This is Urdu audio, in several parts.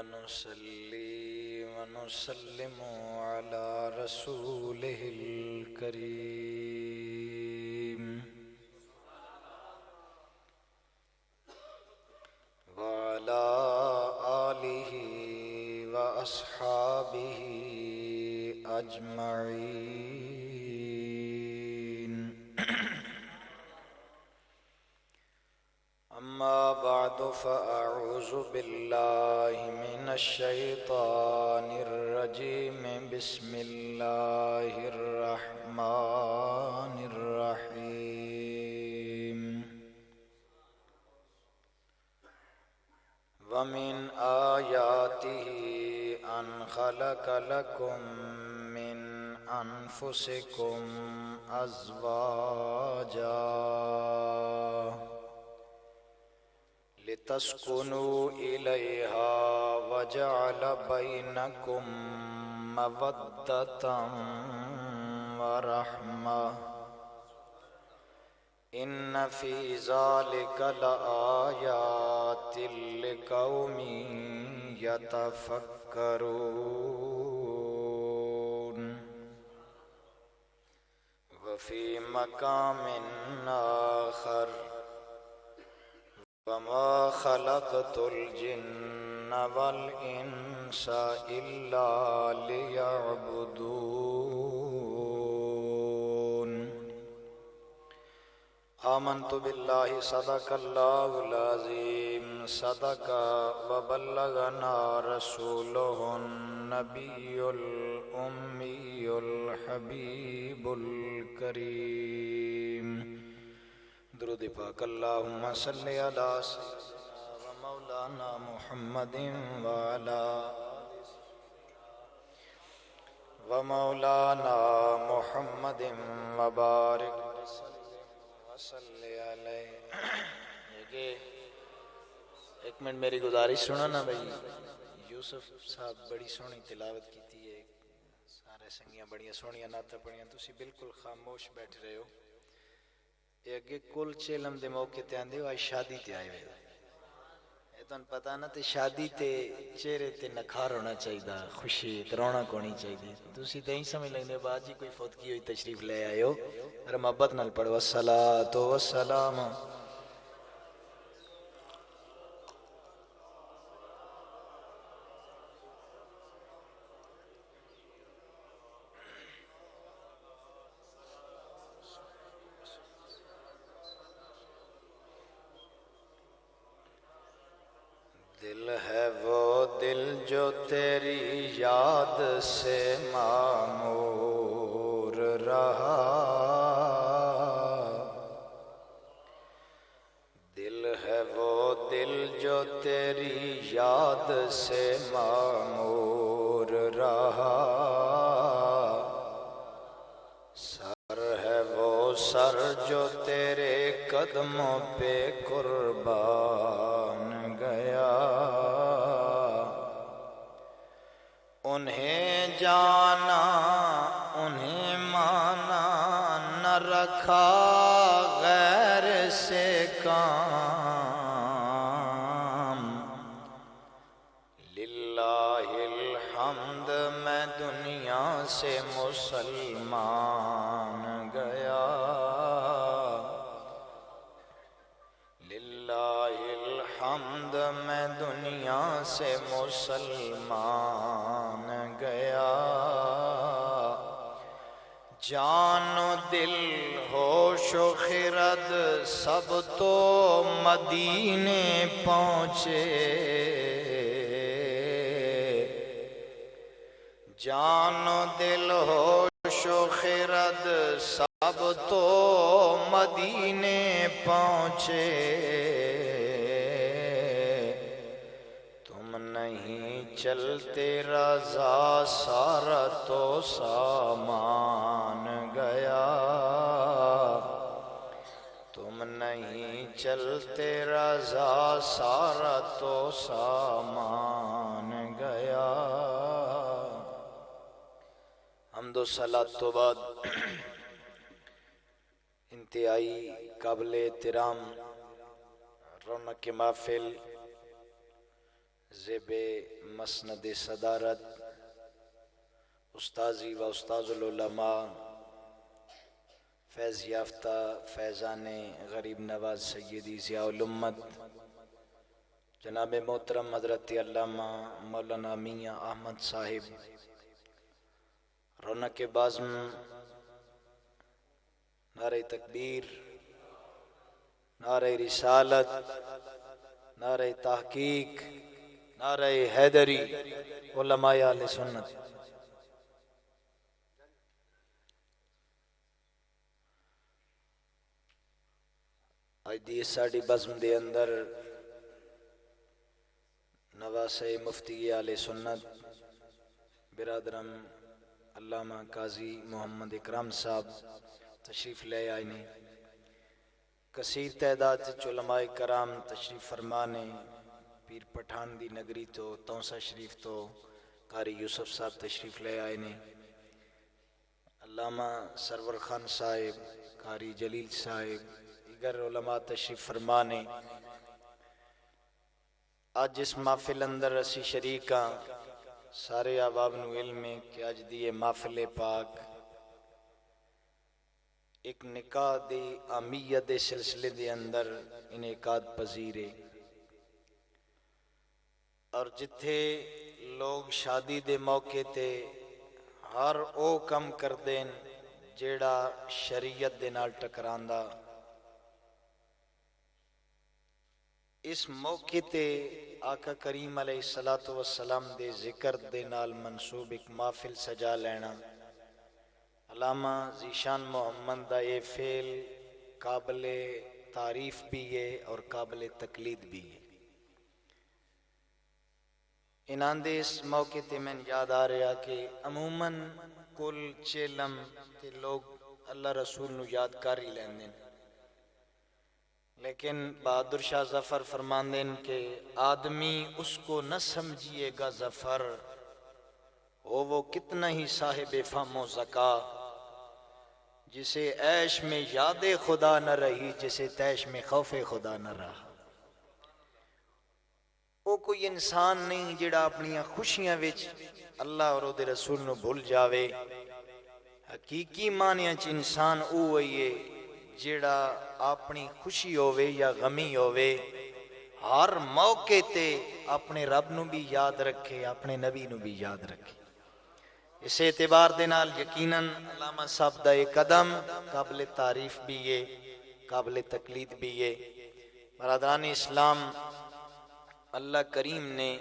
ونصلي ونسلم على رسوله الكريم وعلى آله وأصحابه أجمعين. أما بعد فأعوذ بالله من الشيطان الرجيم. بسم الله الرحمن الرحيم. ومن آياته أن خلق لكم من أنفسكم أزواجا لتسكنوا إليها وجعل بينكم مودة ورحمة إن في ذلك لآيات لقوم يتفكرون. وفي مقام آخر وما خلقت الجن والإنس إلا ليعبدون. آمنت بالله صدق الله العظيم صدق وبلغنا رسوله النبي الأمي الحبيب الكريم. درود پاک اللہم صلی علی سیدنا و مولانا محمد و مولانا محمد وبارک وصلی علیہ. ایک منٹ میری گزارش سنو نا بھائی. یوسف صاحب بڑی سونی تلاوت کیتی ہے، سارے سنگیاں بڑیاں سونیاں نعتاں پڑھیاں، تسی بالکل خاموش بیٹھ رہے ہو. اگے کل چیلم دے موقع تے آندے ہو آج شادی تے آئے ہوئے. یہ تو پتہ نا تے شادی تے چہرے تے نکھار ہونا چاہیے، خوشی رونق ہونی چاہیے. تسی تے ہی سمجھ لگنے بعد جی کوئی فوتگی ہوئی تشریف لے آئے ہو. اور محبت نال پڑھو الصلاۃ والسلام. دل ہے وہ دل جو تیری یاد سے معمور رہا، دل ہے وہ دل جو تیری یاد سے معمور رہا، سر ہے وہ سر جو تیرے قدموں پہ قربان گیا، انہیں جانا انہیں مانا نہ رکھا غیر سے کام. للہ الحمد میں دنیا سے مسلمان گیا، للہ الحمد میں دنیا سے مسلمان گیا. جان و دل ہوش و خرد سب تو مدینے پہنچے، جان و دل ہوش و خرد سب تو مدینے پہنچے. تم نہیں چلتے رضا سارا تو سامان گیا، تم نہیں چلتے رضا سارا تو سامان گیا. حمد و صلاۃ تو بعد انتہائی قابل احترام رونق محفل زیب مسند صدارت استاذی و استاذ العلماء فیض یافتہ فیضان غریب نواز سیدی ضیاء الامت جناب محترم حضرت علامہ مولانا میاں احمد صاحب رونق بازم، نعرہ تکبیر، نعرہ رسالت، نعرہ تحقیق، نعرہ حیدری، علماء اہل سنت، آج دی ساڑی بزم دے اندر نواسے مفتی اہل سنت برادرم علامہ قاضی محمد اکرم صاحب تشریف لے آئے نے، کثیر تعداد علماء کرام تشریف فرمانے، پیر پٹھان دی نگری تو تونسا شریف تو قاری یوسف صاحب تشریف لے آئے نے، علامہ سرور خان صاحب، قاری جلیل صاحب، دیگر علماء تشریف فرمانے۔ آج اس محفل اندر اسی شریکاں سارے احباب نو علم ہے کہ آج دی محفل پاک ایک نکاح دی اہمیت دے سلسلے دے اندر انعقاد پذیر ہے، اور جتھے لوگ شادی دے موقع تے ہر او کم کر دین جیڑا شریعت دے نال ٹکراندا، اس موقع تے آقا کریم علیہ السلام دے ذکر دے نال منسوب ایک محفل سجا لینا، علامہ ذیشان محمد دا یہ فعل قابل تعریف بھی ہے اور قابل تقلید بھی ہے۔ انہاں دے اس موقع تے میں یاد آ رہا کہ عموماً کل چیلم تے لوگ اللہ رسول نو یاد کر ہی لیندے، لیکن بہادر شاہ ظفر فرماندے کہ آدمی اس کو نہ سمجھیے گا ظفر ہو وہ کتنا ہی صاحب فہم و ذکا، جسے عیش میں یاد خدا نہ رہی جسے تیش میں خوف خدا نہ رہا۔ وہ کوئی انسان نہیں جڑا اپنی خوشیاں وچ اللہ اور دے رسول نو بھول جاوے، حقیقی معنی چ انسان او ہے جڑا اپنی خوشی ہووے یا غمی ہووے ہر موقع تے اپنے رب نو بھی یاد رکھے، اپنے نبی نو بھی یاد رکھے۔ اس اعتبار دے نال یقیناً علامہ صاحب دا ایک قدم قابل تعریف بھی ہے، قابل تقلید بھی ہے۔ برادران اسلام، اللہ کریم نے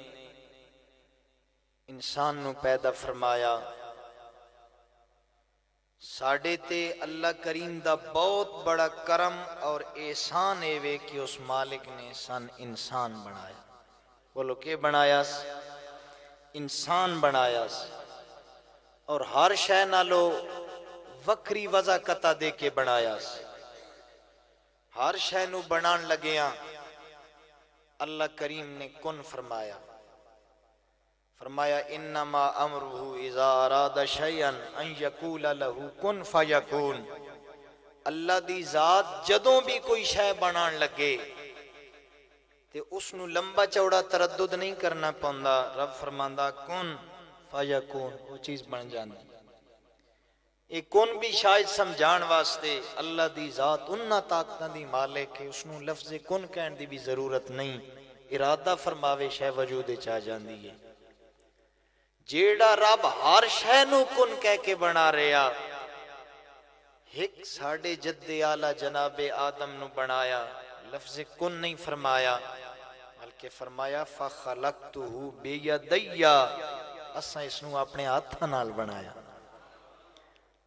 انسان نو پیدا فرمایا، ساڑھے تے اللہ کریم دا بہت بڑا کرم اور احسان ہے وے کہ اس مالک نے سن انسان بنایا۔ بولو کہ بنایا؟ انسان بنایا، اور ہر شے نالو وکری وضاقتہ دے کے بنایا۔ ہر شے نو بنان لگیاں اللہ کریم نے کن فرمایا، فرمایا انما امرہ اذا اراد شیئا ان یقول لہ کن فیکون۔ اللہ دی ذات جدوں بھی کوئی شے بنان لگے تے اس نو لمبا چوڑا تردد نہیں کرنا پوندا، رب فرماندا کن فیکون، وہ چیز بن جاندی۔ ایک کن بھی شاید سمجھان واسطے اللہ دی ذات انہاں طاقتاں دی مالک ہے، اس نو لفظ کن کہن دی بھی ضرورت نہیں، ارادہ فرماوے شے وجود وچ آ جاندی ہے۔ جیڑا رب ہر شے نو کن کہہ کے بنا رہا، ایک ساڑھے جد اعلیٰ جناب آدم نو بنایا، لفظ کن نہیں فرمایا بلکہ فرمایا فخلقتہ بیدی، اساں اس نو اپنے ہاتھاں نال بنایا،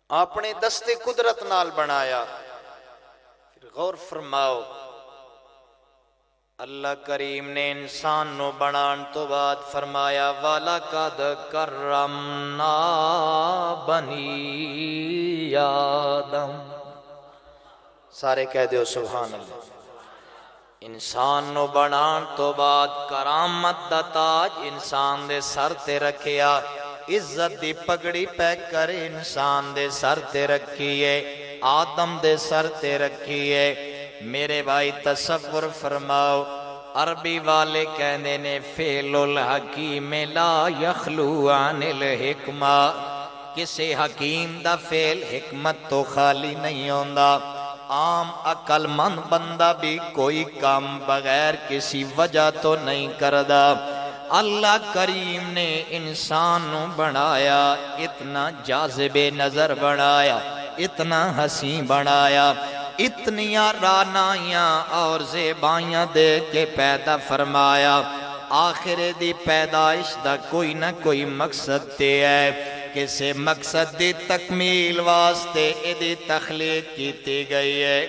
اپنے دست قدرت نال بنایا۔ پھر غور فرماؤ، اللہ کریم نے انسان نو بنان تو بعد فرمایا وَلَقَدْ كَرَّمْنَا بَنِي آدم، سارے کہہ دیو سبحان اللہ۔ انسان نو بنان تو بعد کرامت دا تاج انسان دے سر تے رکھیا، عزت دی پگڑی پہ کر انسان دے سر تے رکھیے، آدم دے سر تے رکھیے۔ میرے بھائی تصور فرماؤ، عربی والے کہندے نے فعل الحکیم لا یخلو عن الحکمہ، کسے حکیم دا فعل حکمت تو خالی نہیں ہوندا۔ عام عقل مند بندہ بھی کوئی کام بغیر کسی وجہ تو نہیں کردا۔ اللہ کریم نے انسان نو بنایا، اتنا جاذب نظر بنایا، اتنا حسین بنایا، اتنیاں رانائیاں اور زیبائیاں دے کے پیدا فرمایا۔ آخر دی پیدائش دا کوئی نہ کوئی مقصد تے ہے، کسے مقصد دی تکمیل واسطے ادھی تخلیق کیتی گئی ہے۔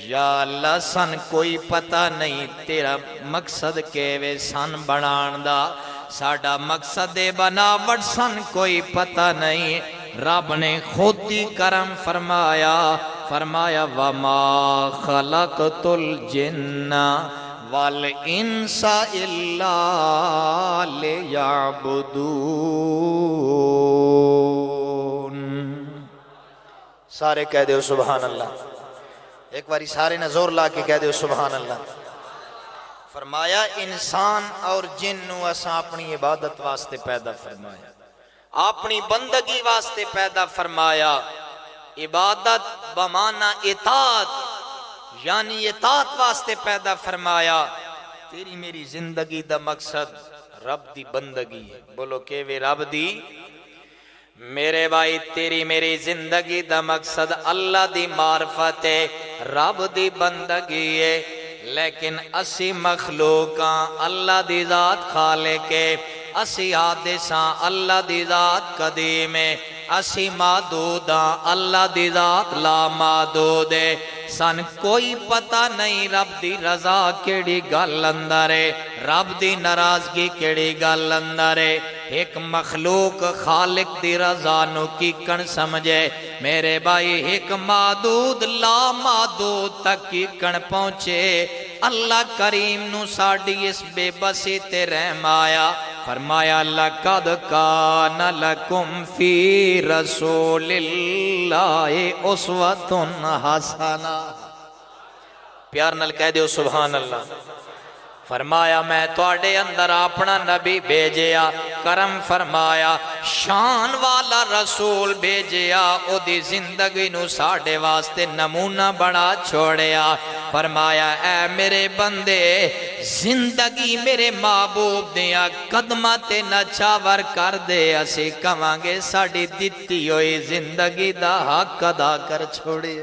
یا اللہ سن کوئی پتہ نہیں تیرا مقصد کے وے سن بنان دا، ساڑا مقصد بناوٹ سن کوئی پتہ نہیں۔ رب نے خود ہی کرم فرمایا، فرمایا وَمَا خَلَقْتُ الْجِنَّ وَالْإِنسَ إِلَّا لِيَعْبُدُونَ۔ سارے کہہ دیو سبحان اللہ، ایک باری سارے نے زور لا کے کہہ دیو سبحان اللہ۔ فرمایا انسان اور جن نو اساں اپنی عبادت واسطے پیدا فرمایا، اپنی بندگی واسطے پیدا فرمایا۔ عبادت بمانا اطاعت، یعنی اطاعت واسطے پیدا فرمایا۔ تیری میری زندگی دا مقصد رب دی بندگی ہے، بولو کہ وے رب دی۔ میرے بھائی تیری میری زندگی دا مقصد اللہ دی معرفت ہے، رب دی بندگی ہے۔ لیکن اسی مخلوقاں اللہ دی ذات خالق ہے، اسی حادثاں اللہ دی ذات قدیم ہے، اسی معدوداں اللہ دی ذات لا معدود ہے۔ سن کوئی پتہ نہیں رب دی رضا کیڑی گل اندر ہے، رب دی ناراضگی کیڑی گل اندر ہے۔ ایک مخلوق خالق دی رضا نو کی کن سمجھے میرے بھائی، ایک معدود لا معدود تک کی کن پہنچے۔ اللہ کریم نو ساڑی اس بے بسی تے رحم آیا، فرمایا لَقَدْ كَانَ لَكُمْ فِي رَسُولِ اللَّهِ أُسْوَةٌ حَسَنَةٌ۔ پیار نال کہہ دیو سبحان اللہ۔ فرمایا میں تواڈے اندر اپنا نبی بھیجیا، کرم فرمایا شان والا رسول بھیجیا، او دی زندگی نو ساڑے واسطے نمونہ بڑا چھوڑیا۔ فرمایا اے میرے بندے زندگی میرے محبوب دیا قدمہ تے نچاور کر دے، اسی کمانگے ساڑی دیتی ہوئی زندگی دا حق ادا کر چھوڑے۔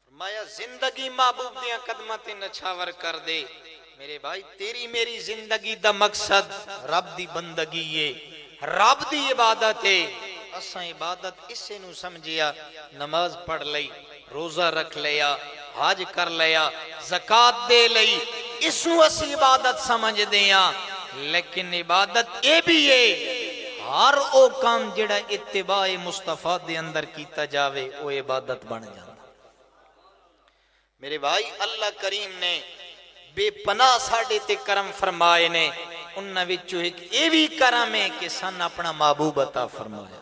فرمایا زندگی محبوب دیاں قدمت نچھاور کر دے۔ میرے بھائی تیری میری زندگی دا مقصد رب دی بندگی ہے، رب دی عبادت ہے۔ اساں عبادت اسے نو سمجھیا، نماز پڑھ لئی، روزہ رکھ لیا، حج کر لیا، زکاة دے لئی، اس نو اسی عبادت سمجھ دیاں۔ لیکن عبادت اے بھی ہے ہر او کام جڑا اتباع مصطفیٰ دے اندر کیتا جاوے او عبادت بن جاتا۔ میرے بھائی اللہ کریم نے بے پناہ ساڑے تے کرم فرمائے نے، انہاں وچوں ایک اے وی کرم ہے کہ سن اپنا محبوب عطا فرمایا۔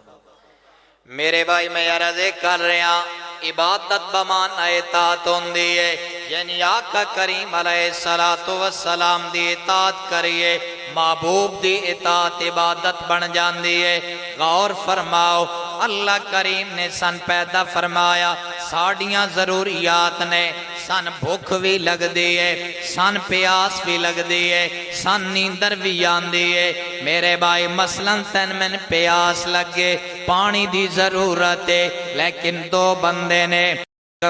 میرے بھائی میں عرض کر رہا عبادت بمانا اطاعت ہوندی ہے، یعنی آقا کریم علیہ السلام دی اطاعت کریے، محبوب دی اطاعت عبادت بن جاندی ہے۔ غور فرماؤ اللہ کریم نے سن پیدا فرمایا، ساڑیاں ضروریات نے، سن بھوک بھی لگ دی ہے، سن پیاس بھی لگ دی ہے، سن نیندر بھی آندی ہے۔ میرے بھائی مثلاً تن میں پیاس لگے، پانی دی ضرورت ہے، لیکن دو بندے نے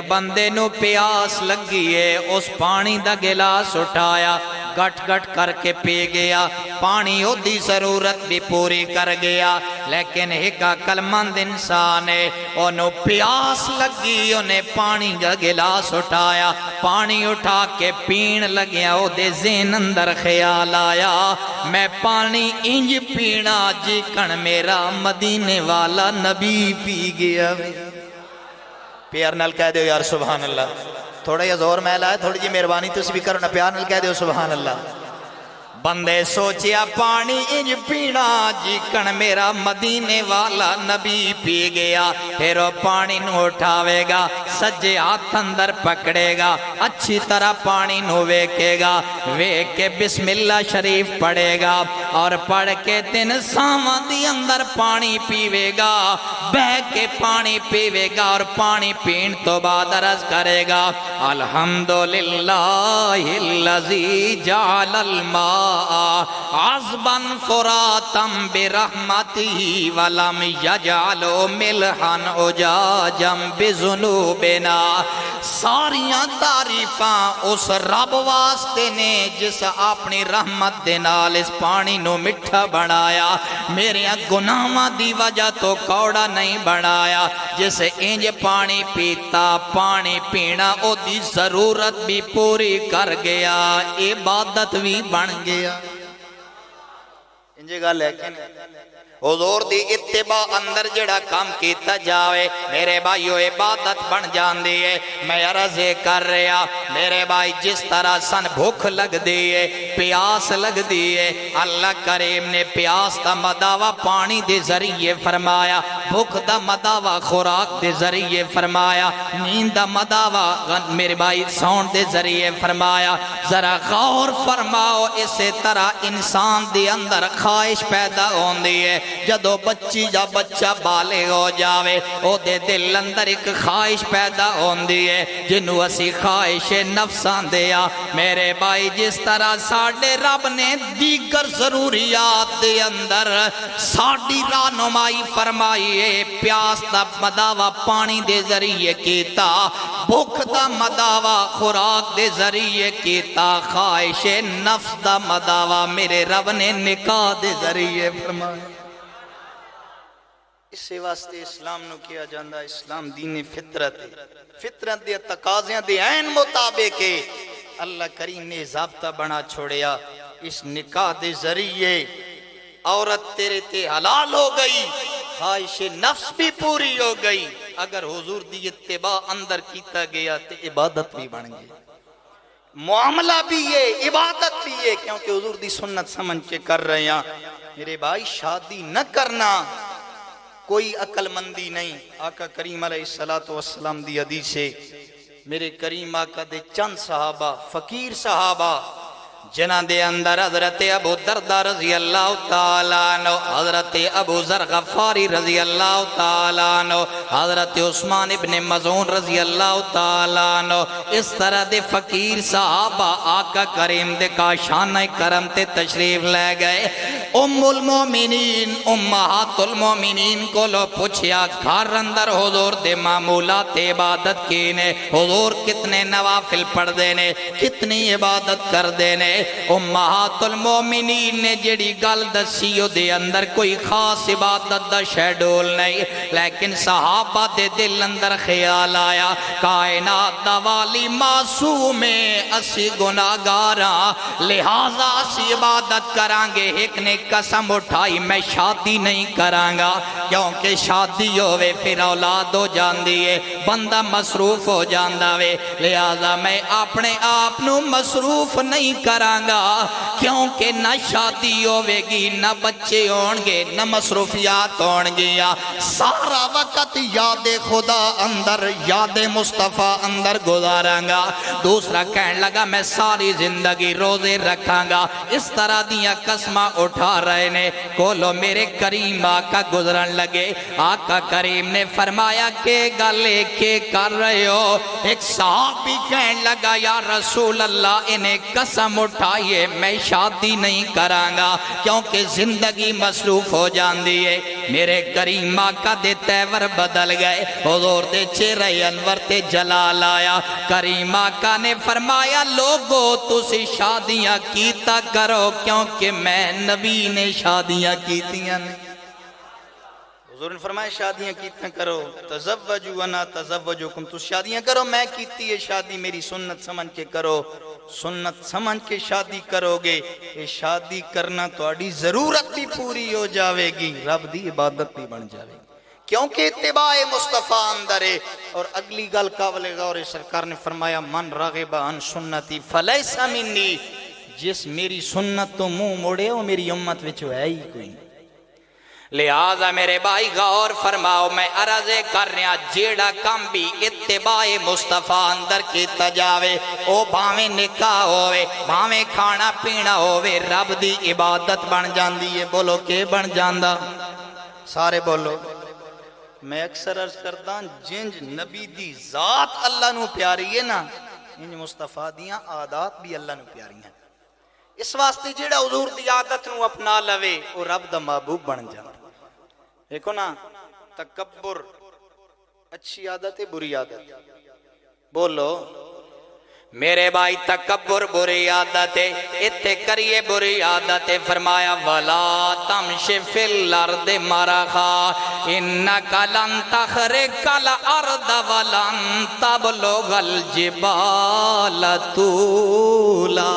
بندے نو پیاس لگی ہے، اس پانی دا گلاس اٹھایا، گٹ گٹ کر کے پی گیا، پانی او دی ضرورت بھی پوری کر گیا۔ لیکن ایک عقل مند انسان ہے، انہوں پیاس لگی، انہیں پانی کا گلاس اٹھایا، پانی اٹھا کے پین لگیا، او دے ذہن اندر خیال آیا میں پانی انج پینا جی کن میرا مدینے والا نبی پی گیا۔ پیار نال کہہ دے یار سبحان اللہ۔ تھوڑا یا زور میلا ہے، تھوڑی جی مہربانی تسی بھی کرو نا، پیار نال کہہ دیو سبحان اللہ۔ بندے سوچیا پانی انج پینا جیکن میرا مدینے والا نبی پی گیا، پھر وہ پانی نو اٹھاوے گا، سجے ہاتھ اندر پکڑے گا، اچھی طرح پانی نو ویکے گا، ویک کے بسم اللہ شریف پڑھے گا، اور پڑھ کے تین ساواں دی اندر پانی پیوے گا، بہ کے پانی پیوے گا، اور پانی پین تو بعد عرض کرے گا الحمدللہ الذی جعل الماء عذباً فراتاً برحمتہ ولم یجعل ملحاً اجاجاً بذنوبنا۔ ساریاں تعریفاں اس رب واسطے نے جس اپنی رحمت دے نال اس پانی نو مٹھا بنایا، میرے گناہاں دی وجہ تو کوڑا نہیں بنایا، جس انج پانی پیتا پانی پینا او دی ضرورت بھی پوری کر گیا، عبادت بھی بن گیا۔ انجے گا لیکن حضور دی اتباع اندر جڑا کام کیتا جاوے میرے بھائیو عبادت بن جان دیئے۔ میں عرض کر رہا میرے بھائی جس طرح سن بھوک لگ دیئے، پیاس لگ دیئے، اللہ کریم نے پیاس دا مداوع پانی دے ذریعے فرمایا، بھوک دا مداوع خوراک دے ذریعے فرمایا، نیند دا مداوع میرے بھائی سون دے ذریعے فرمایا۔ ذرا غور فرماؤ اسی طرح انسان دے اندر خواہش پیدا ہون دیئے، جدو بچی جا بچہ بالغ ہو جاوے او دے دل اندر ایک خواہش پیدا ہون دیئے جنہوں اسی خواہش نفسان دیا۔ میرے بھائی جس طرح ساڑھے رب نے دیگر ضروریات دے اندر ساڑھی رہنمائی فرمائیے، پیاس دا مداوع پانی دے ذریعے کیتا، بھوک دا مداوع خوراک دے ذریعے کیتا، خواہش نفس دا مداوع میرے رب نے نکاح دے ذریعے فرمایا۔ اس سے واسطے اسلام نو کیا جاندہ اسلام دین فطرت ہے، فطرت دے تقاضیاں دے عین مطابق ہے۔ اللہ کریم نے ضابطہ بنا چھوڑیا، اس نکاح دے ذریعے عورت تیرے تے حلال ہو گئی، خواہش نفس بھی پوری ہو گئی، اگر حضور دی اتباع اندر کیتا گیا تے عبادت بھی بن گئی، معاملہ بھی ہے عبادت بھی ہے، کیونکہ حضور دی سنت سمجھ کے کر رہے ہیں۔ میرے بھائی شادی نہ کرنا کوئی عقل مندی نہیں۔ آقا کریم علیہ السلام دی حدیث ہے، میرے کریم آقا دے چند صحابہ فقیر صحابہ جنہ دے اندر حضرت ابو دردہ رضی اللہ تعالیٰ عنہ، حضرت ابو ذر غفاری رضی اللہ تعالیٰ عنہ، حضرت عثمان ابن مظعون رضی اللہ تعالیٰ عنہ، اس طرح دے فقیر صحابہ آقا کریم دے کاشانہ کرم تے تشریف لے گئے۔ ام المومنین امہات المومنین کو لو پوچھیا گھر اندر حضور دے معمولات عبادت کینے، حضور کتنے نوافل پڑھ دینے، کتنی عبادت کر دینے۔ امہات المومنین نے جڑی گل دسیو دے اندر کوئی خاص عبادت دا شیڈول نہیں، لیکن صحابہ دے دل اندر خیال آیا کائنات دا والی معصوم ہے، اسی گناہگاراں لہذا اسی عبادت کرانگے۔ ایک نے قسم اٹھائی میں شادی نہیں کرانگا، کیونکہ شادی ہوئے پھر اولاد ہو جاندی ہے، بندہ مصروف ہو جاندہ وے، لہذا میں اپنے آپ نو مصروف نہیں کرانگا، کیونکہ نہ شادی ہوئے گی، نہ بچے ہونگے، نہ مصروفیات ہونگیا، سارا وقت یاد خدا اندر، یاد مصطفیٰ اندر گزارانگا۔ دوسرا کہنے لگا میں ساری زندگی روزے رکھانگا۔ اس طرح دیا قسمہ اٹھا رہے نے، کولو میرے کریم آقا گزرن لگے۔ آقا کریم نے فرمایا کہ گلے کے کر رہے ہو؟ ایک صحابی کہنے لگا یا رسول اللہ انہیں قسم اٹھائیے میں شادی نہیں کرانگا، کیونکہ زندگی مصروف ہو جاندی ہے۔ میرے کریم آقا دے تیور بدل گئے، حضور دے چہرہ انور تے جلال آیا۔ کریم آقا نے فرمایا لوگو تسی شادیاں کیتا کرو، کیونکہ میں نبی نے شادیاں کیتیاں نہیں۔ حضور نے فرمایا شادیاں کیتا کرو، تزوجو انا تزوجوکم، تو شادیاں کرو، میں کیتی ہے شادی، میری سنت سمجھ کے کرو، سنت سمجھ کے شادی کرو گے، یہ شادی کرنا تو اڈی ضرورت بھی پوری ہو جاوے گی، رب دی عبادت بھی بن جاوے گی۔ کیونکہ اتباع مصطفیٰ اندر ہے۔ اور اگلی گل قابل غور ہے، سرکار نے فرمایا من رغب عن سنتی فلیس منی، جس میری سنت تو منہ موڑے وہ میری امت وچ ہے ہی کوئی نہیں۔ لہذا میرے بھائی غور فرماؤ، میں عرض کر رہا جیڑا کام بھی اتباع مصطفیٰ اندر کیتا جاوے، او بھاویں نکاح ہوئے، بھاویں کھانا پینا ہوئے، رب دی عبادت بن جاندی ہے۔ بولو کہ بن جاندا؟ سارے بولو۔ میں اکثر عرض کرتا ہوں جنج نبی دی ذات اللہ نو پیاری ہے نا، انج مصطفیٰ دیاں عادات بھی اللہ نو پیاری ہیں۔ اس واسطے جیڑا حضور دی عادت نو اپنا لوے وہ رب دا محبوب بن جاتا۔ دیکھو نا، تکبر اچھی عادت ہے بری عادت؟ بولو میرے بھائی، تکبر بری عادت ہے، اتھے کریے بری عادت ہے۔ فرمایا وَلَا تَمْشِ فِي الْأَرْضِ مَرَحًا إِنَّكَ لَن تَخْرِقَ الْأَرْضَ وَلَن تَبْلُغَ الْجِبَالَ طُولًا۔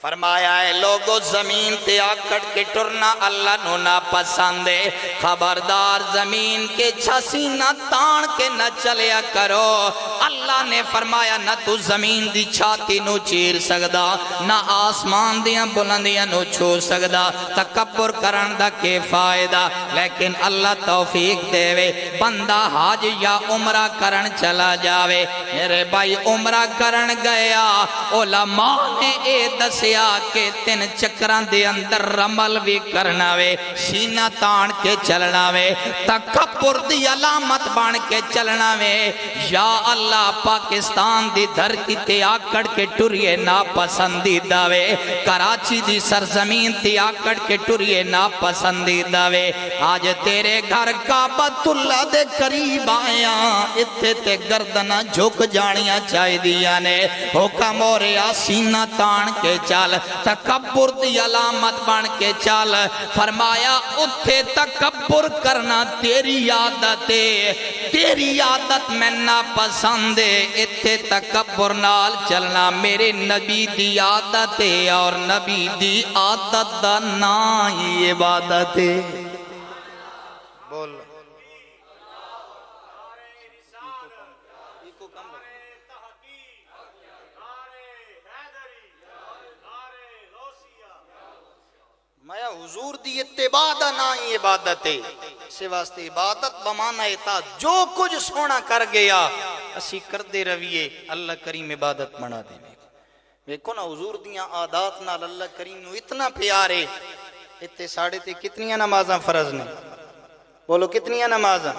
فرمایا ہے لوگو زمین تے آکڑ کے ٹرنا اللہ نو نا پسند ہے، خبردار زمین کے چھسی نہ تان کے نہ چلیا کرو۔ اللہ نے فرمایا نہ تو زمین دی چھاتی نو چیر سکدا، نہ آسمان دیاں بلندیاں نو چھو سکدا۔ تکبر کرن دا کے فائدہ؟ لیکن اللہ توفیق دے وے، بندہ حج یا عمرہ کرن چلا جاوے۔ میرے بھائی عمرہ کرن گیا، علماء نے اے دسے کہ تین چکران دے اندر رمل بھی کرنا وے، سینہ تان کے چلنا وے، تکبر دی علامت بان کے چلنا وے۔ یا اللہ پاکستان دی دھرتی تے آکڑ کے ٹریے ناپسندیدہ وے، کراچی دی سرزمین تے آکڑ کے ٹریے ناپسندیدہ وے۔ آج تیرے گھر کعبۃ اللہ دے قریب آیا، اتھے تے گردنہ جھک جانیاں چاہی دیا نے، حکم ہو رہا سینہ تان کے چل، تکبر دی علامت بن کے چل۔ فرمایا اتھے تکبر کرنا تیری عادت ہے، تیری عادت میں ناپسند ہے، اتھے تکبر نال چلنا میرے نبی دی عادت ہے، اور نبی دی عادت دا نا ہی عبادت ہے۔ بول میں حضور دی اتباع دا نا ہی عبادت ہے۔ سے واسطے عبادت بمانا ہے جو کچھ سونا کر گیا اسی کر دے رویے، اللہ کریم عبادت بنا دے۔ دیکھو نا حضور دیاں عادات نال اللہ کریم نو اتنا پیارے، اتنے ساڑھے تے کتنیاں نمازاں فرض نے؟ بولو کتنیاں نمازاں؟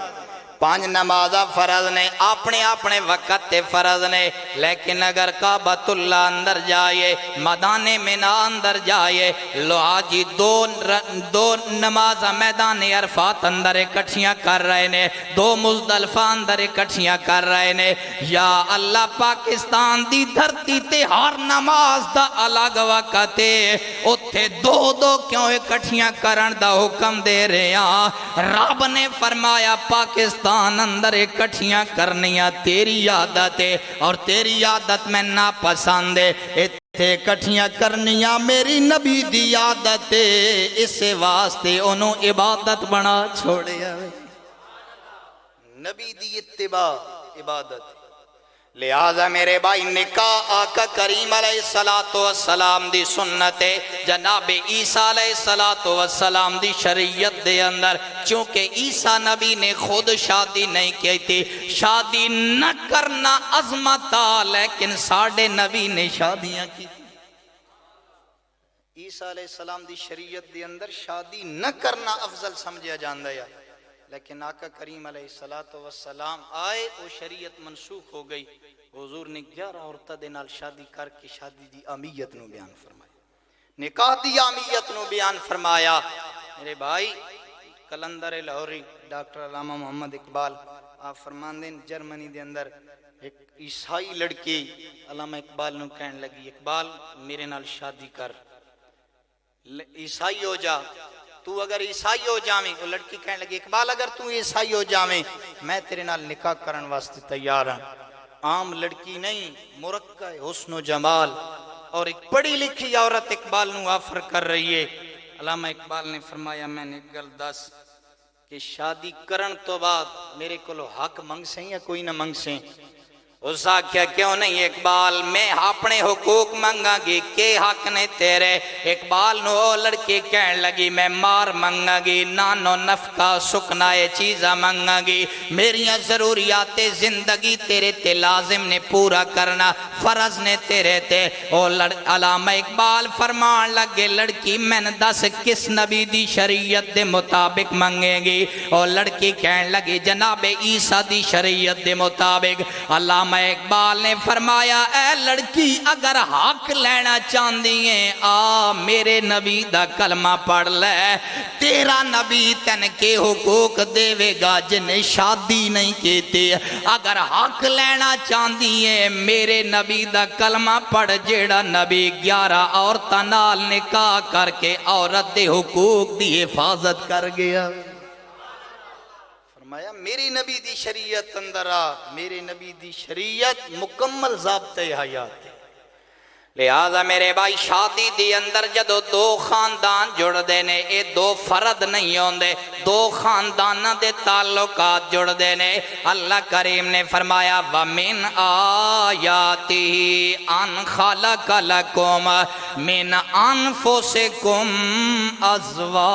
5 نمازاں فرض نے، اپنے وقت تے فرض نے۔ لیکن اگر کعبۃ اللہ اندر جائے، میدان مینا اندر جائے، لو آجی دو نمازاں میدان عرفات اندر اکٹھیاں کر رہے نے، 2 مزدلفہ اندر اکٹھیاں کر رہے نے۔ یا اللہ پاکستان دی دھرتی تے ہر نماز دا الگ وقت ہے، اتھے 2 کیوں اکٹھیاں کرن دا حکم دے رہے ہیں؟ رب نے فرمایا پاکستان اندر اکٹھیاں کرنیاں تیری عادت ہے، اور تیری عادت میں ناپسند ہے، اتھے اکٹھیاں کرنیاں میری نبی دی عادت ہے، اس واسطے انہوں عبادت بنا چھوڑے آئے۔ نبی دی اتباع عبادت۔ لہذا میرے بھائی نکاح آقا کریم علیہ السلام دی سنت ہے، جناب عیسیٰ علیہ السلام دی شریعت دے اندر، چونکہ عیسیٰ نبی نے خود شادی نہیں کی تھی، شادی نہ کرنا عظمت تھا، لیکن ساڑھے نبی نے شادیاں کی تھی۔ عیسیٰ علیہ السلام دی شریعت دے اندر شادی نہ کرنا افضل سمجھا جاندہ ہے، لیکن آقا کریم علیہ السلام آئے وہ شریعت منسوخ ہو گئی۔ حضور نے 11 عورتوں دے نال شادی کر کے شادی دی اہمیت نو بیان فرمایا، نکاح دی اہمیت نو بیان فرمایا۔ میرے بھائی کلندر لاہوری ڈاکٹر علامہ محمد اقبال آپ فرماندے ہیں جرمنی دے اندر ایک عیسائی لڑکی علامہ اقبال نو کہنے لگی اقبال میرے نال شادی کر، عیسائی ہو جا، تو اگر عیسائی ہو جاویں۔ وہ لڑکی کہنے لگی اقبال اگر تو عیسائی ہو جاویں میں تیرے نال نکاح کرن واسطے تیار ہوں۔ عام لڑکی نہیں، مرقع حسن و جمال، اور ایک پڑھی لکھی عورت اقبال نو آفر کر رہی ہے۔ علامہ اقبال نے فرمایا میں نے گل دس کہ شادی کرن تو بعد میرے کو حق منگ سیں یا کوئی نہ منگ سیں؟ اس آکھیا کیوں نہیں اقبال، میں اپنے حقوق منگا گی، کے حق نے تیرے؟ اقبال نو لڑکی کہن لگی میں مار منگا گی، نانو نفقہ سکنائے چیزاں منگا گی، میریاں ضروریات زندگی تیرے تے لازم نے پورا کرنا، فرض نے تیرے تے۔ علامہ اقبال فرمان لگے لڑکی میں نے دس کس نبی دی شریعت دے مطابق منگے گی؟ اور لڑکی کہن لگی جناب عیسیٰ دی شریعت دے مطابق۔ علامہ اقبال نے فرمایا اے لڑکی اگر حق لینا چاندی ہیں آ میرے نبی دا کلمہ پڑھ لے، تیرا نبی تن کے حقوق دے گا جنہیں شادی نہیں کیتے۔ اگر حق لینا چاندی ہیں میرے نبی دا کلمہ پڑھ، جیڑا نبی 11 عورتاں نال نکاح کر کے عورت دے حقوق دی حفاظت کر گیا۔ فرمایا میری نبی دی شریعت اندر آ، میرے نبی دی شریعت مکمل ضابطۂ حیات ہے۔ لہذا میرے بھائی شادی دی اندر جدو دو خاندان جڑ دے نے، اے دو فرد نہیں ہوندے، دو خاندانہ دے تعلقات جڑ دے نے۔ اللہ کریم نے فرمایا وَمِنْ آیَاتِهِ أَنْ خَلَقَ لَكُمْ مِنْ أَنفُسِكُمْ أَزْوَاجًا۔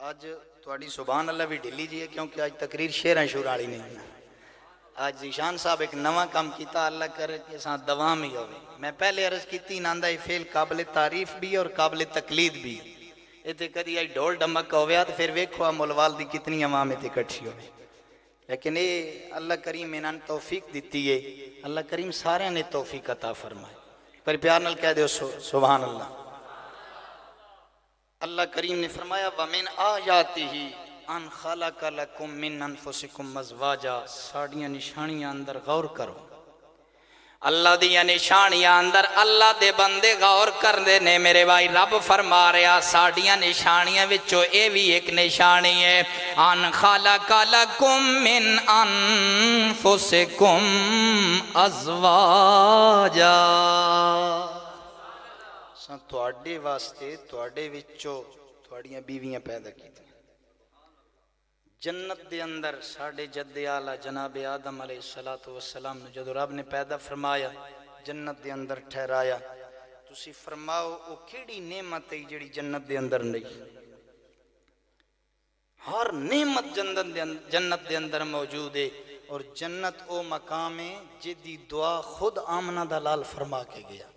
آج تھوڑی سبحان اللہ بھی ڈھلی جی ہے کیونکہ آج تقریر شیریں شورالی نہیں ہے۔ آج ذیشان صاحب ایک نواں کام کیتا، اللہ کرے کہ ساتھ دوام ہی ہوئے۔ میں پہلے عرض کیتی ناندہ فیل قابل تعریف بھی اور قابل تقلید بھی۔ ایتے کدی آئی ڈھول ڈمک ہویا تو پھر ویکھوا مولوال دی کتنی عوام ایتے کٹھی ہوئے، لیکن اے اللہ کریم انہاں نے توفیق دیتی ہے۔ اللہ کریم سارے نے توفیق عطا فرمائے۔ پر پیار نال کہہ دیو سبحان اللہ۔ اللہ کریم نے فرمایا وَمِنْ آیَاتِهِ ان خلق لکم من انفسکم ازواجا۔ ساڑیاں نشانیاں اندر غور کرو، اللہ دیاں نشانیاں اندر اللہ دے بندے غور کر دے نے۔ میرے بھائی رب فرما رہا ساڑیاں نشانیاں وچوں اے بھی ایک نشانی ہے، ان خلق لکم من انفسکم ازواجا۔ تواڈے واسطے تواڈے وچوں تواڈیاں بیویاں پیدا کی جنت دے اندر۔ ساڑھے جد آلہ جناب آدم علیہ السلام نے جدو رب نے پیدا فرمایا جنت دے اندر ٹھہرایا، تسی فرماؤ او کیڑی نعمت ہے جڑی جنت دے اندر نہیں؟ ہر نعمت جنت دے اندر موجود ہے، اور جنت او مقام ہے جدی دعا خود آمنہ دلال فرما کے گیا۔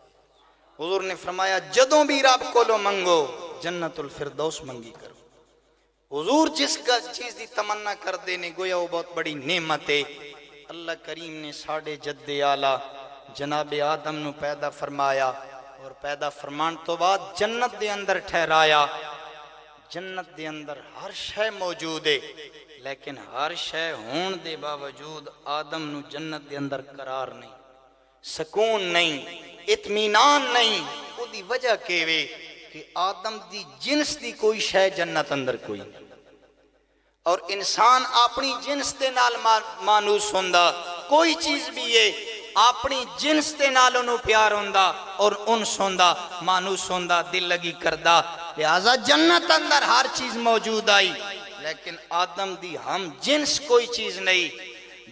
حضور نے فرمایا جدوں بھی رب کو لو منگو جنت الفردوس منگی کرو۔ حضور جس کا چیز دی تمنا کر دینے گویا وہ بہت بڑی نعمت ہے۔ اللہ کریم نے ساڑھے جد آلہ جناب آدم نو پیدا فرمایا، اور پیدا فرمان تو بعد جنت دے اندر ٹھہرایا۔ جنت دے اندر ہر شے موجود ہے، لیکن ہر شے ہون دے باوجود آدم نو جنت دے اندر قرار نہیں، سکون نہیں، اطمینان نہیں۔ وہ دی وجہ کیوے کہ آدم دی جنس دی کوئی شے جنت اندر کوئی نہیں، اور انسان اپنی جنس دے نال مانوس ہوندا، کوئی چیز بھی ہے اپنی جنس دے نال انہوں پیار ہوندا اور انس ہوندا، مانوس ہوندا، دل لگی کردہ۔ لہذا جنت اندر ہر چیز موجود آئی، لیکن آدم دی ہم جنس کوئی چیز نہیں،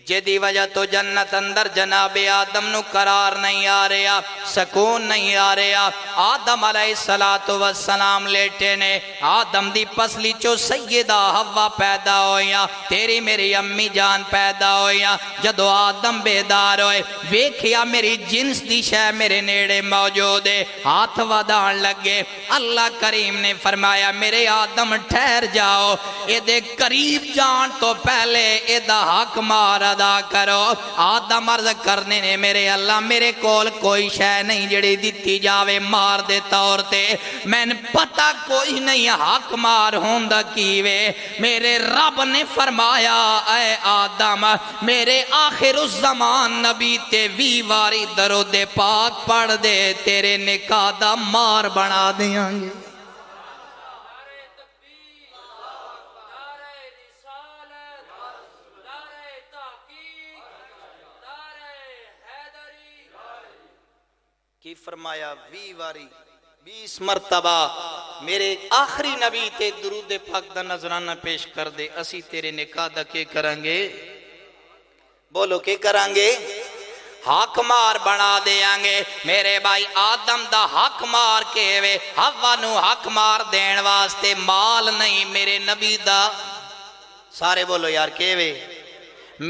جدی وجہ تو جنت اندر جناب آدم نو قرار نہیں آ رہا، سکون نہیں آ رہا۔ آدم علیہ السلام لیٹے نے، آدم دی پسلی چو سیدہ حوا پیدا ہویا، تیری میری امی جان پیدا ہویا۔ جدو آدم بیدار ہوئے ویکھیا میری جنس دی شے میرے نیڑے موجود ہے، ہاتھ ودان لگے۔ اللہ کریم نے فرمایا میرے آدم ٹھہر جاؤ، اے دے قریب جان تو پہلے اے دا حق مار ادا کرو۔ آدم عرض کرنے نے میرے اللہ میرے کول کوئی شے نہیں جڑی دیتی جاوے مار دے طور تے، میں نے پتہ کوئی نہیں حق مار ہوندہ کیوے۔ میرے رب نے فرمایا اے آدم میرے آخر الزمان نبی تے 20 واری درود پاک پڑھ دے، تیرے نکاح دا مار بنا دیاں گے۔ کی فرمایا 20 واری 20 مرتبہ میرے آخری نبی تے درود پاک دا نذرانہ پیش کر دے، اسی تیرے نکاح دا کے کرانگے؟ بولو کے کرانگے؟ حق مار بنا دیاں گے میرے بھائی۔ آدم دا حق مار کے وے حوا نو حق مار دین واسطے مال نہیں، میرے نبی دا سارے بولو یار کے وے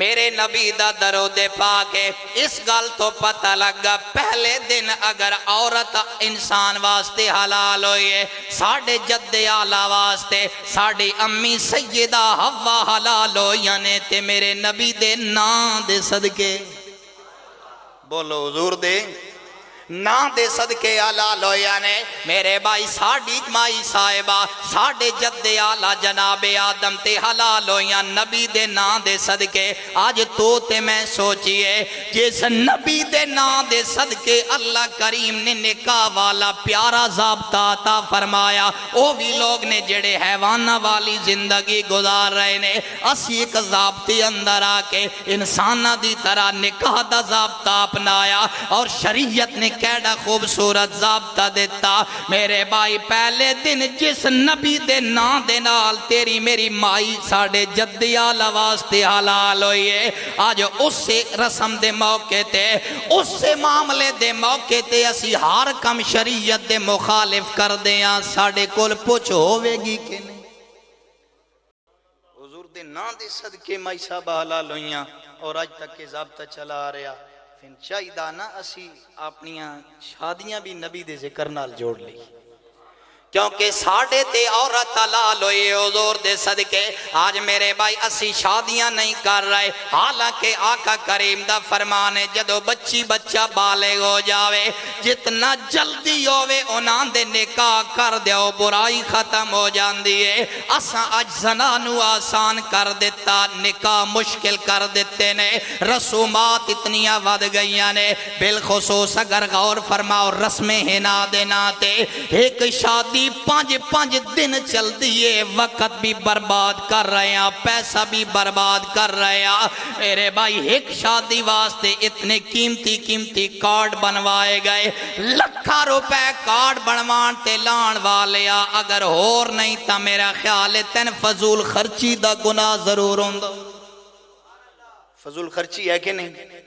میرے نبی دا درود پاک ہے۔ اس گل تو پتہ لگا پہلے دن اگر عورت انسان واسطے حلال ہوئی ہے، ساڑھے جد آلہ واسطے ساڑھی امی سیدہ حوا حلال ہوئی یعنی تے میرے نبی دے نام دے صدقے، بولو حضور دے نام دے صدقے حلال ہویا نے میرے بھائی۔ ساڑھی مائی صاحبہ ساڑھے جد آلہ جناب آدم تے حلال ہویا نبی دے نام دے صدقے۔ آج تو تے میں سوچئے جس نبی دے نام دے صدقے اللہ کریم نے نکاح والا پیارا ضابطہ عطا فرمایا، وہ بھی لوگ نے جڑے حیوانہ والی زندگی گزار رہے نے، اسی ایک ضابطے اندر آکے انسانہ دی طرح نکاح دا ضابطہ اپنایا اور شریعت نے کیڑا خوبصورت ضابطہ دیتا میرے بھائی۔ پہلے دن جس نبی دے نام دے نال تیری میری مائی ساڑھے جدی آلہ واسطے حلال ہوئی ہے، آج اس سے رسم دے موقع تے اس سے معاملے دے موقع تے اسی ہر کم شریعت دے مخالف کر دیاں، ساڑھے کول پوچھ ہوئے گی کہ نہیں؟ حضور دے نام دے صدقے مائی صاحب حلال ہوئیاں اور آج تک کے ضابطہ چلا آ رہا۔ پھر چاہیے نا اسی اپنیاں شادیاں بھی نبی دے ذکر نال جوڑ لی، کیونکہ ساڑھے تے عورت حلال ہوئی حضور دے صدقے۔ آج میرے بھائی اسی شادیاں نہیں کر رہے، حالانکہ آقا کریم دا فرمان ہے جدو بچی بچہ بالغ ہو جاوے جتنا جلدی ہوئے انہاں دے نکاح کر دیو، برائی ختم ہو جاندی ہے۔ اساں اج زنانو آسان کر دیتا، نکاح مشکل کر دیتے نے، رسومات اتنیاں ود گئیاں نے۔ بالخصوص اگر غور فرماؤ رسم ہنا دینا تے ایک شادی پانچ دن چل دیئے، وقت بھی برباد کر رہے ہیں، پیسہ بھی برباد کر رہے ہیں میرے بھائی۔ ایک شادی واسطے اتنے قیمتی کارڈ بنوائے گئے، لکھا روپے کارڈ بنوان تے لان والیا، اگر اور نہیں تا میرا خیال ہے تین فضول خرچی دا گناہ ضرور ہوندہ۔ فضول خرچی ہے کہ نہیں؟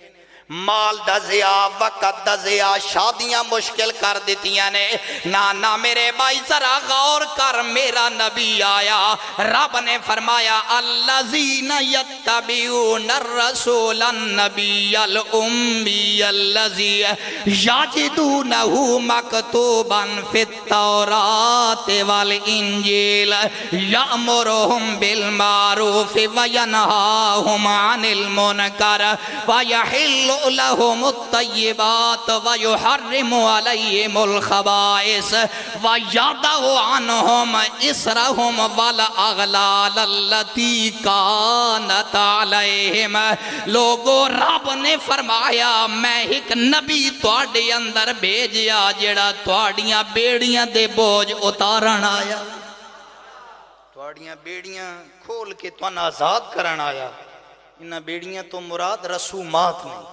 مال دا ضیاء، وقت دا ضیاء، شادیاں مشکل کر دیتیاں نے۔ نانا میرے بھائی ذرا غور کر، میرا نبی آیا، رب نے فرمایا الذین یتبعون الرسول النبی الامی الذی یجدونہ مکتوبا فی التوراۃ والانجیل یأمرہم بالمعروف وینہاہم عن المنکر ویحل لهم الطیبات ویحرم علیہم الخبائث ویضع عنہم اسرہم والاغلال التي کانت علیہم۔ لوگو رب نے فرمایا میں ایک نبی تواڈے اندر بھیجیا جڑا تواڈیاں بیڑیاں دے بوجھ اتارن آیا، تواڈیاں بیڑیاں کھول کے تواڈا آزاد کرن آیا۔ انہاں بیڑیاں تو مراد رسومات نہیں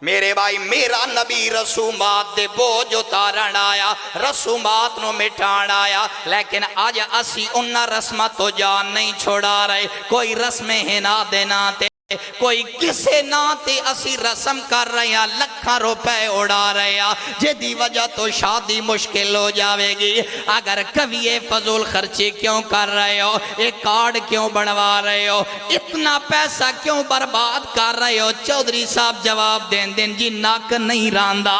میرے بھائی، میرا نبی رسومات دے بوجھ اتارن آیا، رسومات نو مٹھان آیا۔ لیکن آج اسی انہاں رسمت تو جان نہیں چھوڑا رہے، کوئی رسم ہنا دینا تے کوئی کسے نا تے اسی رسم کر رہے ہیں، لکھاں روپے اڑا رہے ہیں، جدی وجہ تو شادی مشکل ہو جاوے گی۔ اگر کبھی فضول خرچی کیوں کر رہے ہو، ایک کارڈ کیوں بنوا رہے ہو، اتنا پیسہ کیوں برباد کر رہے ہو؟ چودھری صاحب جواب دین دین جی ناک نہیں راندہ،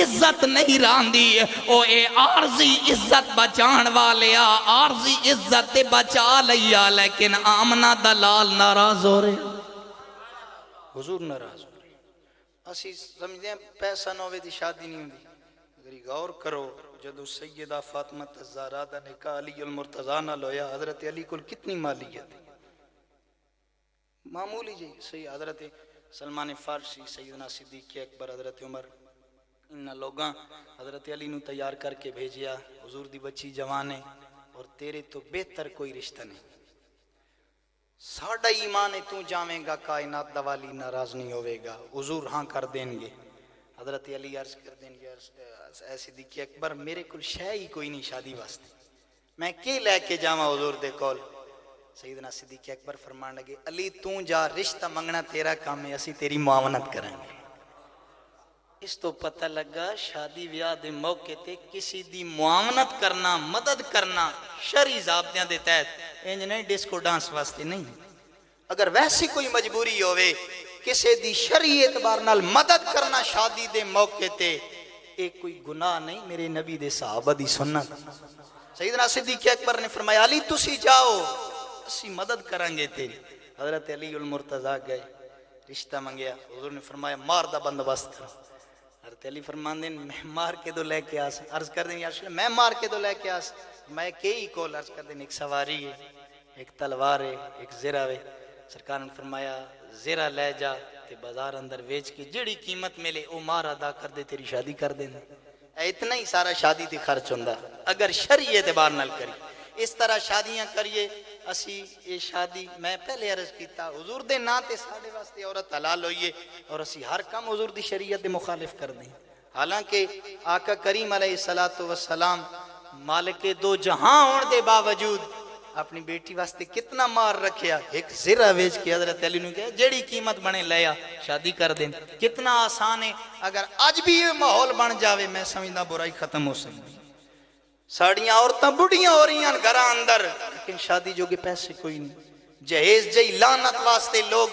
عزت نہیں راندی، او اے عارضی عزت بچان والیا، عارضی عزت بچا لیا، لیکن آمنہ دلال ناراض ہو رہے حضور ناراض ہو رہے۔ اسی سمجھتے ہیں پیسہ نہ ہوئے دی شادی نہیں ہوندی۔ اگر غور کرو جدو سیدہ فاطمہ الزہرا دا نکاح علی المرتضیٰ نال ہویا، حضرت علی کو کتنی مالیت ہے؟ معمولی جی صحیح، حضرت سلمان فارسی، سیدنا صدیق اکبر، حضرت عمر، انہا لوگاں حضرت علی نو تیار کر کے بھیجیا، حضور دی بچی جوان ہے اور تیرے تو بہتر کوئی رشتہ نہیں، ساڑھا ایمان ہے تو جاویں گا کائنات دا والی ناراض نہیں ہوئے گا، حضور ہاں کر دیں گے۔ حضرت علی عرض کر دیں یار اے صدیق اکبر میرے کو شے ہی کوئی نہیں شادی واسطے میں کی لے کے جاواں حضور دے کول سیدنا صدیق اکبر فرمان لگے علی تو جا رشتہ منگنا تیرا کام ہے اسی تیری معاونت کریں گے اس تو پتہ لگا شادی بیاہ دے موقع تے کسی دی معاونت کرنا مدد کرنا شرعی ضابطیاں دے تحت انج نہیں ڈسکو ڈانس واسطے نہیں اگر ویسی کوئی مجبوری ہوئے کسی دی شرعی اعتبار نال مدد کرنا شادی دے موقع تے ایک کوئی گناہ نہیں میرے نبی دے صحابہ دی سنت سیدنا صدیق اکبر نے فرمایا علی تسی جاؤ اسی مدد کریں گے تیری حضرت علی المرتضیٰ گئے رشتہ منگیا حضور نے فرمایا مار دا بندوبست کرو حضرت علی فرمان دیں میں مار کے دو لے کے آس عرض کر دیں یا رسول اللہ میں مار کے دو لے کے آس میں کئی کول عرض کر دیں ایک سواری ہے ایک تلوار ہے ایک زرہ ہے سرکار نے فرمایا زرہ لے جا تے بازار اندر ویچ کے جڑی قیمت ملے وہ مار ادا کر دے تیری شادی کر دیں اتنا ہی سارا شادی تے خرچ ہوندہ اگر شرعی اعتبار نال کری اس طرح شادیاں کریے اسی یہ شادی میں پہلے عرض کیتا حضور دے نا تے ساڑے واسطے عورت حلال ہوئیے اور اسی ہر کام حضور دی شریعت دے مخالف کر دیں حالانکہ آقا کریم علیہ السلام مالک دو جہاں ہون دے باوجود اپنی بیٹی واسطے کتنا مار رکھیا ایک زرہ ویچ کے حضرت علی نے کہا جیڑی قیمت بنے لیا شادی کر دیں کتنا آسان ہے اگر آج بھی یہ ماحول بن جاوے میں سمجھنا برائی ختم ہو سکتی ساڑیاں عورتاں بڑھیاں ہو رہی ہیں گھراں اندر لیکن شادی جو کہ پیسے کوئی نہیں جہیز جئی لعنت واسطے لوگ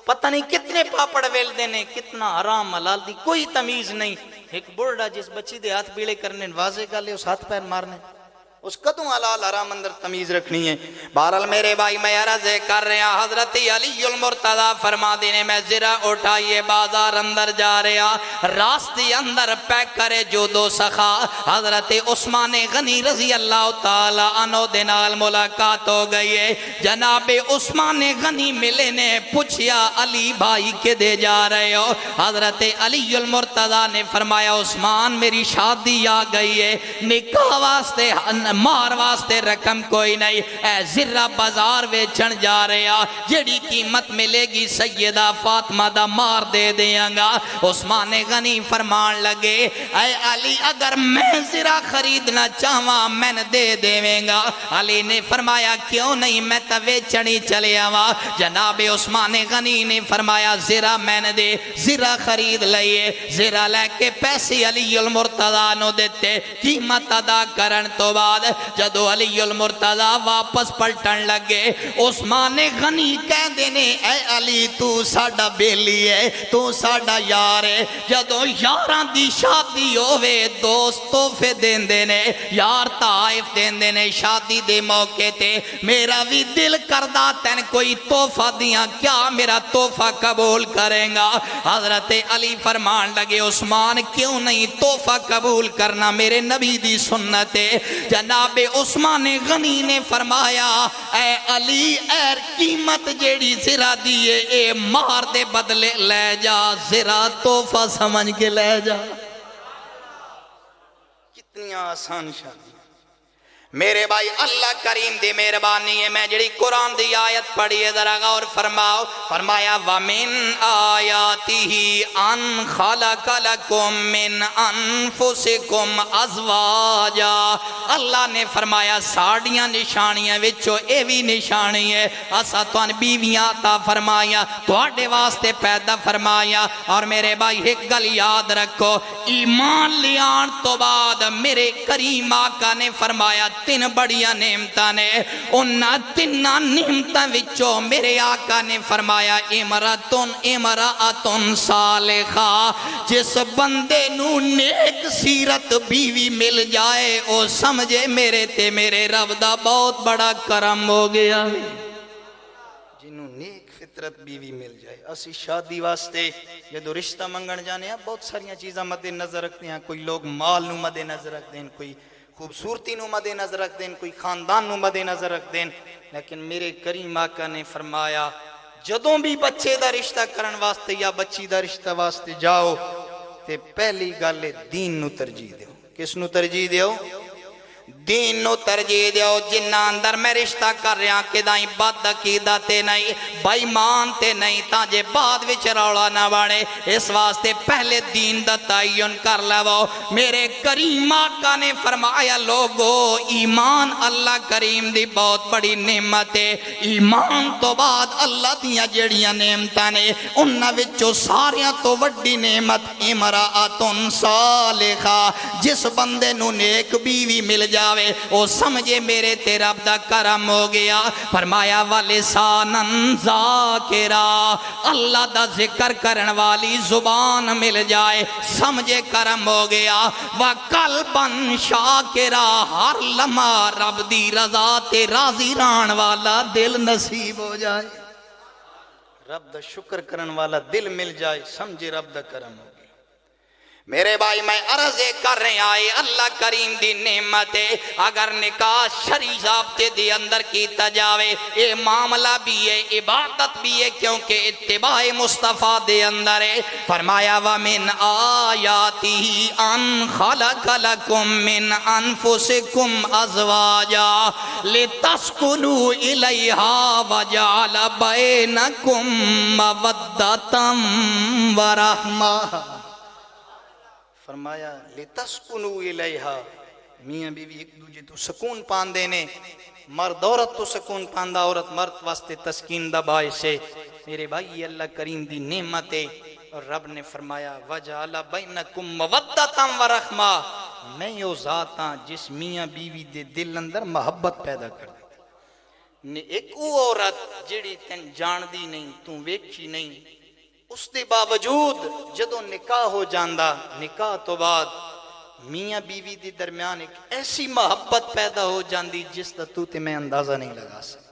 پتہ نہیں کتنے پاپڑ ویل دینے کتنا حرام حلال دی کوئی تمیز نہیں ایک بڑھا جس بچی دے ہاتھ بیڑے کرنے واضح گالے اس ہاتھ پیر مارنے اس قدوں حلال حرام اندر تمیز رکھنی ہے بہرحال میرے بھائی میں عرض کر رہا حضرت علی المرتضیٰ فرما دینے میں زرہ اٹھائیے بازار اندر جا رہا راستے اندر پیک کرے جو دو سخا حضرت عثمان غنی رضی اللہ تعالی عنہ دنال ملاقات ہو گئی ہے جناب عثمان غنی ملے نے پوچھیا علی بھائی کے دے جا رہے ہو حضرت علی المرتضیٰ نے فرمایا عثمان میری شادی آ گئی ہے نکاح واسطے مار واسطے رقم کوئی نہیں اے زرہ بازار ویچن جا رہے ہیں جیڑی قیمت ملے گی سیدہ فاطمہ دا مار دے دیاں گا عثمان غنی فرمان لگے اے علی اگر میں زرہ خریدنا چاہواں میں دے دیویں گا علی نے فرمایا کیوں نہیں میں تا ویچنی چلے آوا جناب عثمان غنی نے فرمایا زرہ میں نے دے زرہ خرید لئیے زرہ لے کے پیسے علی المرتضیٰ نو دیتے قیمت ادا کرن تو بعد جدو علی المرتضیٰ واپس پلٹن لگے عثمان غنی کہہ دینے اے علی تو ساڑا بیلی ہے تو ساڑا یار ہے جدو یاران دی شادی ہوئے دوست توفے دین دینے یار طائف دین دینے شادی دے موقع تے میرا بھی دل کردہ تین کوئی توفہ دیاں کیا میرا توفہ قبول کریں گا حضرت علی فرمان لگے عثمان کیوں نہیں توفہ قبول کرنا میرے نبی دی سنت ہے جناب عثمان غنی نے فرمایا اے علی اے قیمت جیڑی زرہ دیئے اے مار دے بدلے لے جا زرہ توفہ سمجھ کے لے جا کتنی آسان شادی میرے بھائی اللہ کریم دی مہربانی ہے میں جڑی قرآن دی آیت پڑھیے ذرا غور فرماؤ فرمایا وَمِنْ آیَاتِهِ أَنْ خَلَقَ لَكُم مِّنْ أَنفُسِكُمْ أَزْوَاجًا اللہ نے فرمایا ساڑیاں نشانیاں وچوں اے بھی نشانی ہے اسا توان بیویاں عطا فرمایا تواڈے واسطے پیدا فرمایا اور میرے بھائی ایک گل یاد رکھو ایمان لیان تو بعد میرے کریم آقا نے فرمایا تین بڑیاں نعمتاں نے انہاں تیناں نعمتاں وچوں میرے آقا نے فرمایا امرأتن صالحہ جس بندے نو نیک سیرت بیوی مل جائے او سمجھے میرے تے میرے رب دا بہت بڑا کرم ہو گیا جنہوں نیک فطرت بیوی مل جائے اسی شادی واسطے جدو رشتہ منگن جانے ہیں بہت ساریاں چیزاں مد نظر رکھتے ہیں کوئی لوگ مال نو مد نظر رکھ دیں کوئی خوبصورتی نو مد نظر رکھ دیں کوئی خاندان نو مد نظر رکھ دیں لیکن میرے کریم آقا نے فرمایا جدوں بھی بچے دا رشتہ کرن واسطے یا بچی دا رشتہ واسطے جاؤ تے پہلی گل دین نو ترجیح دیو کس نو ترجیح دیو دین نو ترجیح دیو جنہ اندر میں رشتہ کر رہا کہ دائیں بد عقیدہ تے نہیں بے ایمان تے نہیں تاں جے بعد وچ رولا نہ بنے اس واسطے پہلے دین دا تعین کر لو میرے کریم آقا نے فرمایا لوگو ایمان اللہ کریم دی بہت بڑی نعمت ہے ایمان تو بعد اللہ دیاں جڑیاں نعمتاں نے انہاں وچوں ساریاں تو وڈی نعمت امرأۃ صالحہ جس بندے نو نیک بیوی مل جاوے او سمجھے میرے تے رب دا کرم ہو گیا فرمایا وَلِسَانًا ذَاکِرًا اللہ دا ذکر کرن والی زبان مل جائے سمجھے کرم ہو گیا وَقَلْبًا شَاکِرًا ہر لمحہ رب دی رضا تے راضی ران والا دل نصیب ہو جائے رب دا شکر کرن والا دل مل جائے سمجھے رب دا کرم ہو گیا میرے بھائی میں عرض کر رہے آئے اللہ کریم دی نعمت ہے اگر نکاح شرعی ضابطے دے اندر کیتا جاوے اے معاملہ بھی ہے عبادت بھی ہے کیونکہ اتباع مصطفیٰ دے اندر ہے فرمایا وَمِنْ آیَاتِهِ أَنْ خَلَقَ لَكُم مِّنْ أَنفُسِكُمْ أَزْوَاجًا لِتَسْكُنُوا إِلَيْهَا وَجَعَلَ بَيْنَكُم مَّوَدَّةً وَرَحْمَةً فرمایا لِتَسْكُنُوا إِلَيْهَا میاں بیوی ایک دوجہ تو سکون پاندے نے مرد عورت تو سکون پاندہ عورت مرد واسطے تسکین دا باعث ہے میرے بھائی اللہ کریم دی نعمت ہے اور رب نے فرمایا وَجَعَلَ بَيْنَكُمْ مَوَدَّةً وَرَحْمَةً میں یو ذات ہاں جس میاں بیوی دے دل اندر محبت پیدا کر دی ایک او عورت جڑی تن جان دی نہیں تو ویکھی نہیں اس دے باوجود جدوں نکاح ہو جاندہ نکاح تو بعد میاں بیوی دی درمیان ایک ایسی محبت پیدا ہو جاندی جس دا تو تے میں اندازہ نہیں لگا سکتا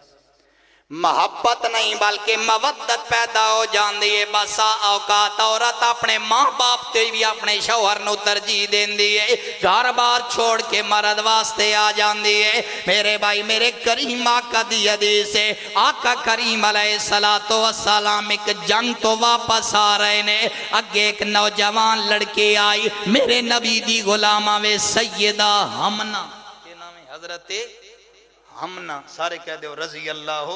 محبت نہیں بلکہ مودت پیدا ہو جاندی ہے بسا اوقات عورت اپنے ماں باپ تے بھی اپنے شوہر نو ترجیح دیندی ہے گھر بار چھوڑ کے مرد واسطے آ جاندی ہے میرے بھائی میرے کریم آقا دی حدیث ہے آقا کریم علیہ السلام ایک جنگ تو واپس آ رہے نے اگے ایک نوجوان لڑکی آئی میرے نبی دی غلامہ میں سیدہ حمنہ کے نام ہے حضرت حمنہ سارے کہہ دے رضی اللہ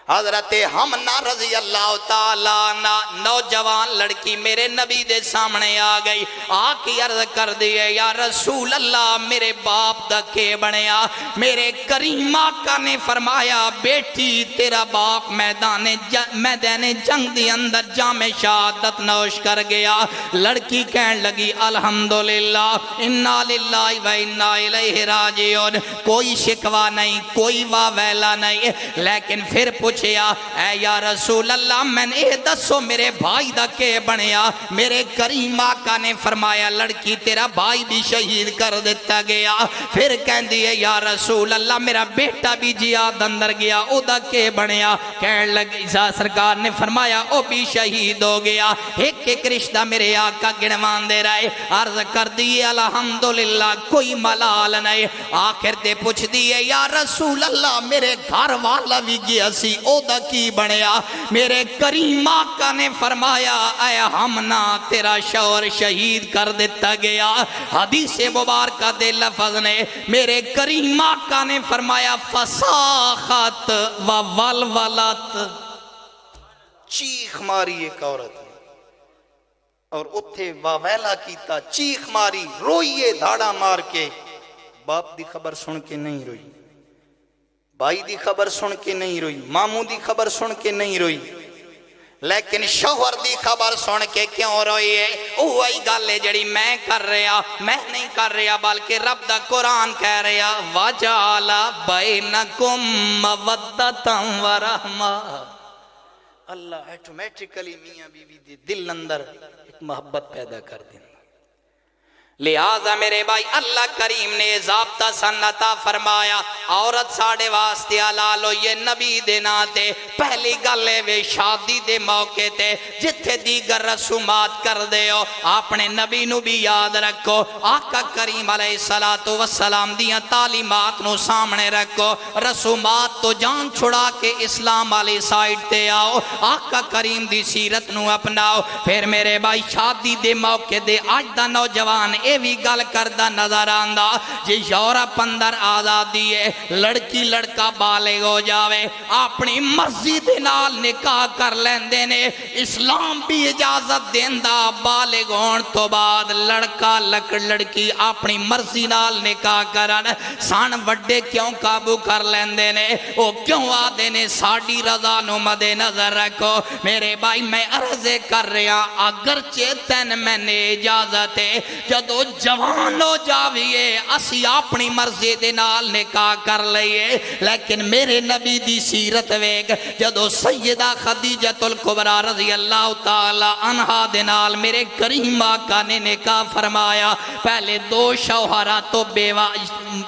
حضرت حمنہ رضی اللہ تعالیٰ نوجوان لڑکی میرے نبی دے سامنے آ گئی آکی عرض کر دیئے یا رسول اللہ میرے باپ دا کے بنیا میرے کریم آقا نے فرمایا بیٹی تیرا باپ میدان جنگ دی اندر جام شہادت نوش کر گیا لڑکی کہن لگی الحمدللہ انا للہ و انا الیہ راجعون کوئی شکوہ نہیں کوئی واویلا نہیں لیکن پھر پوچھیا اے یا رسول اللہ میں نے دسو میرے بھائی دا کے بنیا میرے کریم آقا نے فرمایا لڑکی تیرا بھائی بھی شہید کر دیتا گیا پھر کہن دیئے یا رسول اللہ میرا بیٹا بھی جہاد اندر گیا او دا کے بنیا کہن لگی سرکار نے فرمایا او بھی شہید ہو گیا ایک ایک رشتہ میرے آقا گنوان دے رہے عرض کر دیئے الحمدللہ کوئی ملال نہیں آخر تے پوچھ دیئے یا رسول اللہ میرے گھر والا بھی گیا سی او دا کی بنیا میرے کریم آقا نے فرمایا اے حمنہ تیرا شوہر شہید کر دیتا گیا حدیث مبارکہ دے لفظ نے میرے کریم آقا نے فرمایا فساخت و ولولت چیخ ماری ایک عورت اور اتھے واویلا کیتا چیخ ماری روئیے دھاڑا مار کے باپ دی خبر سن کے نہیں روئی بھائی دی خبر سن کے نہیں روئی ماموں دی خبر سن کے نہیں روئی لیکن شوہر دی خبر سن کے کیوں روئی ہے وہی گل ہے جڑی میں کر رہا میں نہیں کر رہا بلکہ رب دا قرآن کہہ رہا وَجَعَلَ بَيْنَكُم مَّوَدَّةً وَرَحْمَةً اللہ ایٹومیٹکلی میاں بیوی دی دل اندر ایک محبت پیدا کر دیں لہذا میرے بھائی اللہ کریم نے ضابطہ سنتا فرمایا عورت ساڑے واسطے حلال ہو یہ نبی دے ناتے پہلی گلے وے شادی دے موقع تے جتھے دیگر رسومات کر دے ہو اپنے نبی نو بھی یاد رکھو آقا کریم علیہ السلام دیاں تعلیمات نو سامنے رکھو رسومات تو جان چھڑا کے اسلام والی سائٹ تے آؤ آقا کریم دی سیرت نو اپناؤ پھر میرے بھائی شادی دے موقع دے آج دا نوجوان یہ بھی گل کردا نظر آندا جی یورپ اندر آزادی ہے لڑکی لڑکا بالغ ہو جاوے اپنی مرضی دے نال نکاح کر لیندے نے اسلام بھی اجازت دیندا بالغ ہون تو بعد لڑکا لڑکی اپنی مرضی نال نکاح کرن سن وڈے کیوں قابو کر لیندے نے او کیوں آدے نے ساڑی رضا نو مدے نظر رکھو میرے بھائی میں عرضے کر رہا اگرچہ تین میں نے اجازت ہے جدو جوان ہو جاویے اسی اپنی مرضی دے نال نکاح کر لئیے لیکن میرے نبی دی سیرت ویگ جدو سیدہ خدیجۃ الکبریٰ رضی اللہ تعالی عنہا دے نال میرے کریم آقا نے نکاح فرمایا پہلے 2 شوہرہ تو بیوہ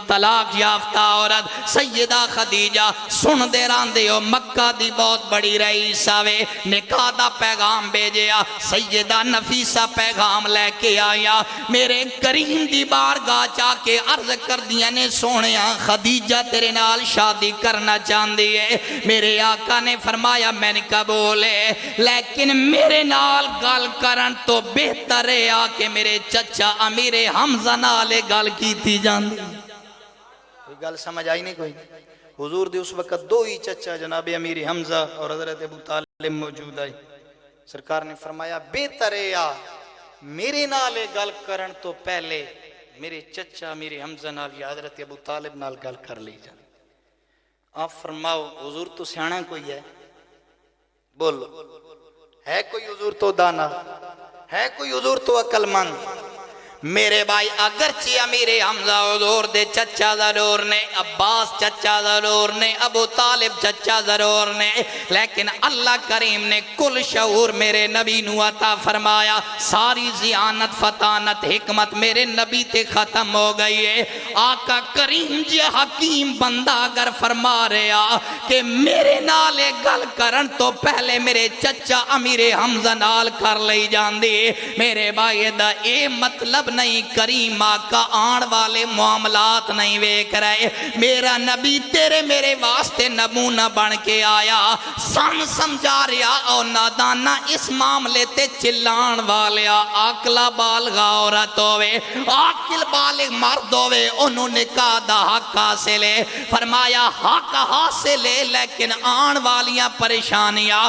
طلاق یافتہ عورت سیدہ خدیجہ سن دے راندے ہو مکہ دی بہت بڑی رئیس آوے نکاح دا پیغام بھیجیا سیدہ نفیسہ پیغام لے کے آیا میرے کریم دی بارگاہ چاہ کے عرض کر دیا نے سونیا خدیجہ تیرے نال شادی کرنا چاندی ہے میرے آقا نے فرمایا میں نے قبول ہے لیکن میرے نال گل کرن تو بہتر ہے کہ میرے چچا امیر حمزہ نالے گل کی تھی جاندی کوئی گل سمجھ آئی نہیں کوئی حضور دی اس وقت 2 ہی چچا جناب امیر حمزہ اور حضرت ابو طالب موجود آئی سرکار نے فرمایا بہتر ہے میرے نالے گل کرن تو پہلے میرے چچا امیر حمزہ نال یا حضرت ابو طالب نال گل کر لی جاندی آپ فرماؤ حضور تو سیانا کوئی ہے بولو ہے کوئی حضور تو دانا ہے کوئی حضور تو عقل مند میرے بھائی اگرچہ امیر حمزہ حضور دے چچا ضرور نے عباس چچا ضرور نے ابو طالب چچا ضرور نے لیکن اللہ کریم نے کل شعور میرے نبی نو عطا فرمایا ساری زیانت فتانت حکمت میرے نبی تے ختم ہو گئی ہے آقا کریم جی حکیم بندہ اگر فرما رہا کہ میرے نالے گل کرن تو پہلے میرے چچا امیر حمزہ نال کر لئی جاندی میرے بھائی دا اے مطلب نہیں کریم آقا آن والے معاملات نہیں ویکھ رہے میرا نبی تیرے میرے واسطے نمونہ بن کے آیا سن سمجھا رہا اور نادانہ اس معاملے تے چلان والیا عاقلہ بالغ عورت ہوئے عاقل بالغ مرد ہوئے انہوں نے کہا دا حق حاصل ہے فرمایا حق حاصل ہے لیکن آن والیاں پریشانیاں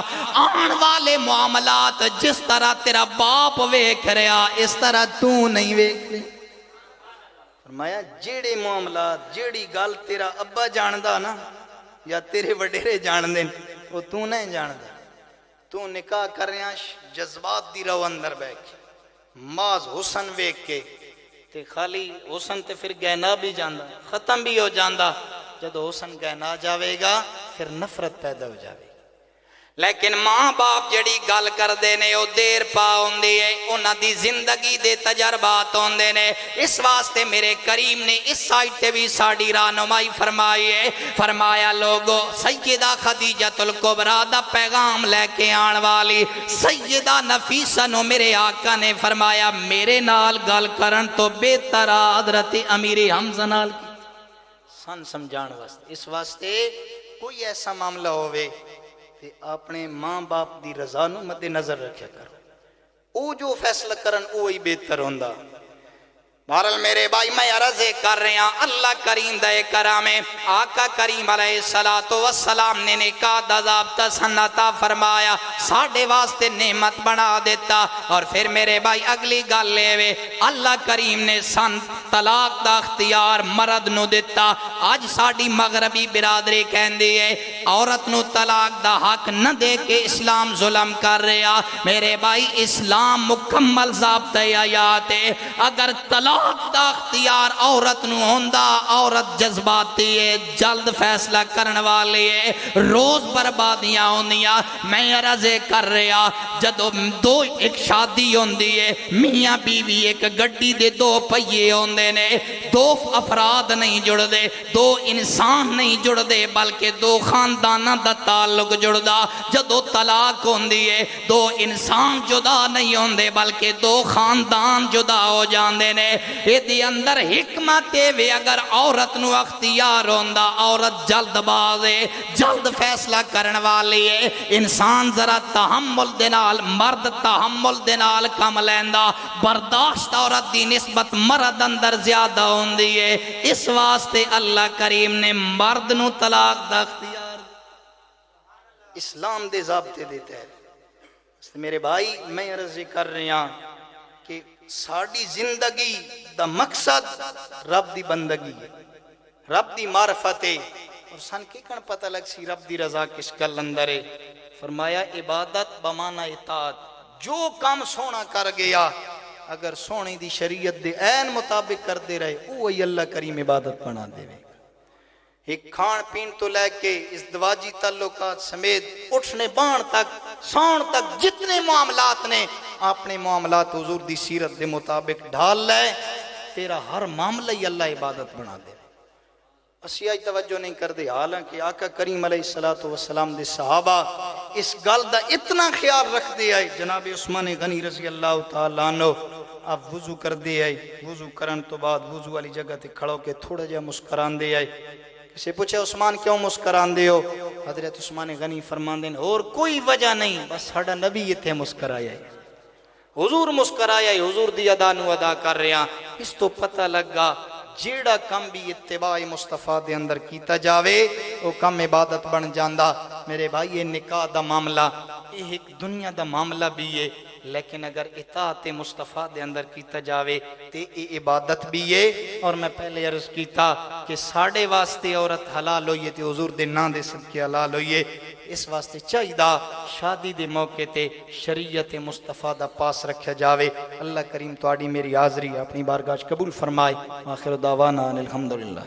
آن والے معاملات جس طرح تیرا باپ ویکھ رہا اس طرح تو نہیں ویکھ رہا فرمایا جیڑے معاملات جیڑی گل تیرا ابا جاندہ نا یا تیرے وڈیرے جاندے وہ تو نہیں جاندہ تو نکاح کر رہا جذبات دی رو اندر بیٹھ ماز حسن ویکھ کے تے خالی حسن تے پھر گہنا بھی جاندہ ختم بھی ہو جاندہ جب حسن گہنا جاوے گا پھر نفرت پیدا ہو جاوے لیکن ماں باپ جڑی گل کر دینے او دیر پا ہوندی ہے انہاں دی زندگی دے تجربات ہوندے نے اس واسطے میرے کریم نے اس سائٹ تے بھی ساڑی رہنمائی فرمائی ہے فرمایا لوگو سیدہ خدیجۃ الکبریٰ دا پیغام لے کے آن والی سیدہ نفیسہ نو میرے آقا نے فرمایا میرے نال گل کرن تو بہتر حضرت امیر حمزہ نال سن سمجھان واسطے اس واسطے کوئی ایسا معاملہ ہوئے تے اپنے ماں باپ دی رضا نو مد نظر رکھیا کرو او جو فیصلہ کرن اوہی بہتر ہوندا بہرحال میرے بھائی میں عرض کر رہے ہیں اللہ کریم دے کرام آقا کریم علیہ السلام نے نکاح دا ضابطہ سنتا فرمایا ساڑھے واسطے نعمت بنا دیتا اور پھر میرے بھائی اگلی گل لے وے اللہ کریم نے سن طلاق دا اختیار مرد نو دیتا آج ساڑھی مغربی برادری کہندی ہے عورت نو طلاق دا حق نہ دے کے اسلام ظلم کر رہا میرے بھائی اسلام مکمل ضابطہ آیات ہے اگر طلاق دا اختیار عورت نو ہوندا عورت جذباتی ہے جلد فیصلہ کرن والی ہے روز بربادیاں ہوندیاں میں عرض کر رہا جدو دو ایک شادی ہوندی ہے میاں بیوی ایک گڈی دے 2 پہیے ہوندے نے 2 افراد نہیں جڑ دے 2 انسان نہیں جڑ دے بلکہ 2 خاندانہ دا تعلق جڑ دا جدو طلاق ہوندی ہے 2 انسان جدا نہیں ہوندے بلکہ 2 خاندان جدا ہو جاندے نے اے دی اندر حکمت وے اگر عورت نو اختیار ہوندا عورت جلد باز ہے جلد فیصلہ کرن والی ہے انسان ذرا تحمل دے نال مرد تحمل دے نال کم لیندا برداشت عورت دی نسبت مرد اندر زیادہ ہوندی ہے اس واسطے اللہ کریم نے مرد نو طلاق دا اختیار اسلام دے ضابطے دیتا ہے میرے بھائی میں عرض کر رہا کہ ساڑی زندگی دا مقصد رب دی بندگی ہے رب دی معرفت ہے اور سن کی کن پتہ لگ سی رب دی رضا کس گل اندر ہے فرمایا عبادت بمعنی اطاعت جو کام سونا کر گیا اگر سونے دی شریعت دے عین مطابق کر دے رہے وہی اللہ کریم عبادت بنا دے ایک کھان پین تو لے کے اس دواجی تعلقات سمیت اٹھنے بان تک سون تک جتنے معاملات نے اپنے معاملات حضور دی سیرت دے مطابق ڈھال لے تیرا ہر معاملہ ہی اللہ عبادت بنا دے اسی آئی توجہ نہیں کر دے حالانکہ آقا کریم علیہ السلام دے صحابہ اس گل دا اتنا خیال رکھ دے آئے جناب عثمان غنی رضی اللہ تعالیٰ عنہ آپ وضو کر دے آئے وضو کرن تو بعد وضو والی جگہ تے کھڑو کے تھوڑا جا مسکران دے آئے کسی پوچھے عثمان کیوں مسکران دے ہو حضرت عثمان غنی فرمان دیں اور کوئی وجہ نہیں بس ساڑا نبی یہ تھے مسکرایا ہے حضور مسکرایا ہے حضور دی ادا نو ادا کر رہے ہیں اس تو پتہ لگا جیڑا کم بھی اتباع مصطفیٰ دے اندر کیتا جاوے وہ کم عبادت بن جاندہ میرے بھائی یہ نکاح دا معاملہ یہ ایک دنیا دا معاملہ بھی ہے لیکن اگر اطاعت مصطفیٰ دے اندر کیتا جاوے تے یہ عبادت بھی ہے اور میں پہلے عرض کیتا کہ ساڑھے واسطے عورت حلال ہوئیے تے حضور دے نا دے صدقے حلال ہوئیے اس واسطے چاہیدہ شادی دے موقع تے شریعت مصطفیٰ دا پاس رکھا جاوے اللہ کریم تو آڑی میری حاضری اپنی بارگاہ قبول فرمائے آخر دعوانا الحمدللہ